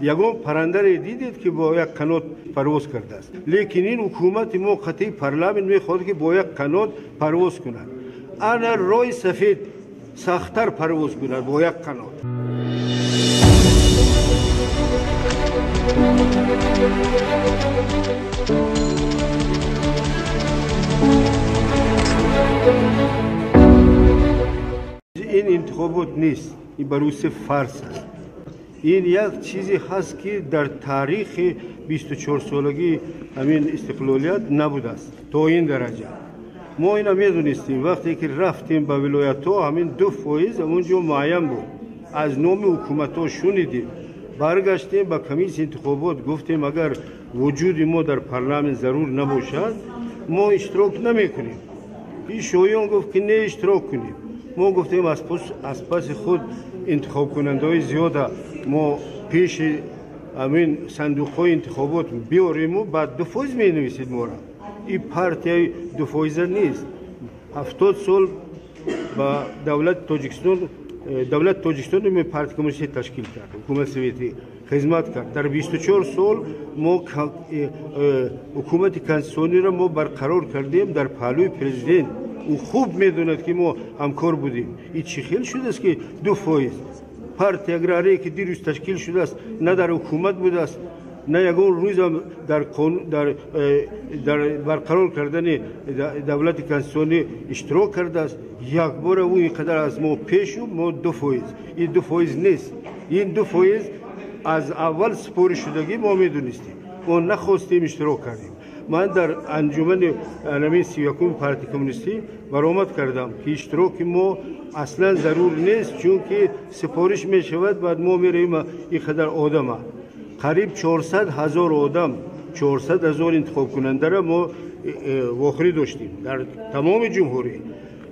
ягон паррандаре дидед ки бо як қанот парвоз кардааст. лекин ин ҳукумати мо қатъи парламент мехоҳад ки бо як қанот парвоз кунад. ана роҳи сафед сахттар парвоз кунад бо як қанот. این انتخابات نیست، این بروز فرض است. این یک چیزی هست که در تاریخ 24 سالگی همین استقلالیت نبوده است تا این درجه. ما اینا میدونستیم وقتی که رفتیم به ولایت ها همین 2% اونجا معین بود. از نام حکومت ها شنیدیم. برگشتیم به کمیسیون انتخابات گفتیم اگر وجود ما در پارلمان ضرور نباشد ما اشتراک نمیکنیم. این شایان گفت که نه اشتراک کنیم. ما گفتیم از پس خود انتخاب کننده های زیاده ما پیش همین صندوق های انتخابات بیاریم و بعد 2% می نویسید ما را. این پارتی 2% نیست. 70 سال با دولت تاجیکستان می پارتی کمونیستی تشکیل کرد. حکومت سوویتی خدمت کرد. در 24 سال ما حکومت کنستیتوسیونی را ما برقرار کردیم در پهلوی پرزیدنت. او خوب میدوند که ما همکار بودیم. این چی خیلی شده است که 2% پارتی اگراری که دیروز تشکیل شده است نه در حکومت بوده است نه یگان روز در برقرار کردن دولت کنستیتوسیونی اشتراک کرده است. یک بار او اینقدر از ما پیش و ما 2%. این 2% نیست. این 2% از اول سپاری شدگی ما میدونستیم. ما نخواستیم اشتراک کردیم. من در انجمن علمی 31 پارتی کمونیستی برآمد کردم که اشتراک ما اصلا ضرور نیست چون که سفارش می شود بعد ما میریم این قدر آدم قریب 400,000 آدم 400,000 انتخاب کننده را ما واخری داشتیم در تمام جمهوری.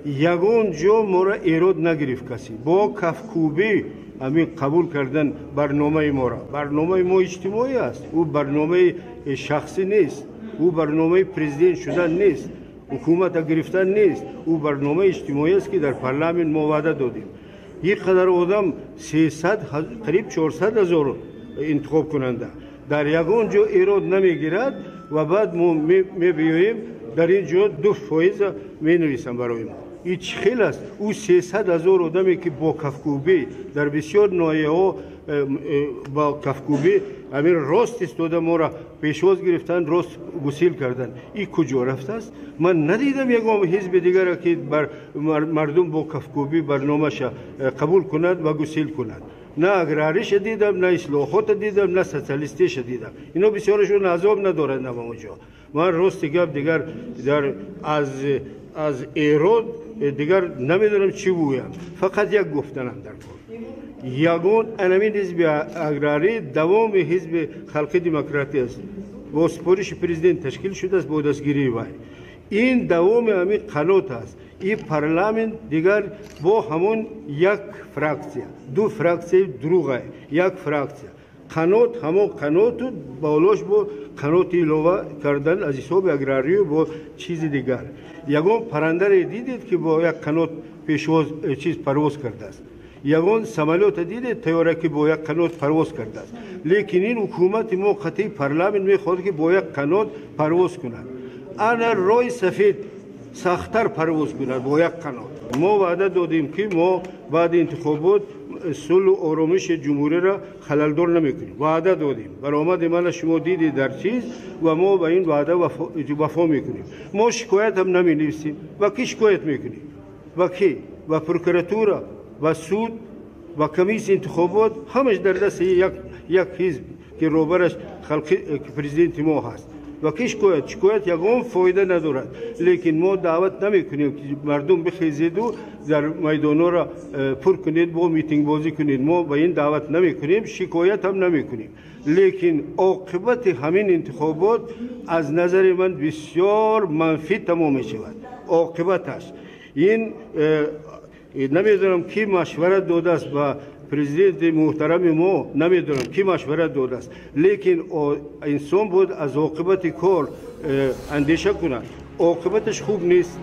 یگان جا ما را ایراد نگرفت کسی. با کفکوبی همین قبول کردن برنامه ما را. برنامه ما اجتماعی است. او برنامه شخصی نیست. او برنامه پرزیدنت شدن نیست. حکومت گرفتن نیست. او برنامه اجتماعی است که در پارلمان ما وعده دادیم. یک قدر آدم 300 قریب 400,000 انتخاب کننده در یگان جا ایراد نمیگیرد و بعد ما میبیاییم در اینجا 2% می نویسم برای ما. این خیلی است. او 300,000 آدمی که با کفکوبی در بسیار ناحیه ها با کفکوبی همین راست استاده ما را پیشواز گرفتن راست گسیل کردن. این کجا رفته است؟ من ندیدم یگام حزب دیگر که بر مردم با کفکوبی برنامه‌اش قبول کند و گسیل کند. نه اگراریش دیدم نه اصلاحات دیدم نه سوسیالیستیش دیدم. اینا بسیارشون عذاب ندارند اونجا. من راست گپ دیگر در از ایراد دیگر نمیدونم چی بگویم. فقط یک گفتنم در کار. یگان انمین حزب اگراری دوام حزب خلق دموکراتی است. با سپارش پرزیدنت تشکیل شده است با دستگیری وی. این دوام همین قنات است. این پارلمان دیگر با همون یک فراکسیه 2 فراکسیه دروغه. یک فراکسیه قنات همون قنات بالاش با قنات علاوه کردن از حساب اگراری و با چیز دیگر. یگان پرنده دیدید که با یک قنات پیشواز چیز پرواز کرده است. یگان سمالیات دیدید طیاره که با یک قنات پرواز کرده است. لیکن این حکومت ما قطعی پارلمان میخواد که با یک قنات پرواز کند. انا روی سفید سختتر پرواز کند با یک قنات. ما وعده دادیم که ما بعد انتخابات صلح و آرامش جمهوری را خللدار نمیکنیم. وعده دادیم. برآمد من شما دیدید در چیز و ما به این وعده وفا میکنیم. ما شکایت هم نمی نویسیم. و کی شکایت میکنیم؟ و کی؟ و پروکراتورا و سود و کمیسیون انتخابات همش در دست یک حزب که روبرش خلق پرزیدنت ما هست. و کی شکایت یگان فایده ندارد. لیکن ما دعوت نمی کنیم که مردم بخیزید و در میدانا را پر کنید با میتینگ بازی کنید. ما به این دعوت نمی کنیم. شکایت هم نمی کنیم. لیکن عاقبت همین انتخابات از نظر من بسیار منفی تمام می شود. عاقبتش این نمیدونم کی مشورت داده است با پرزیدنت محترم ما نمیدونم کی مشورت داده است. لیکن انسان بود از عاقبت کار اندیشه کند. عاقبتش خوب نیست.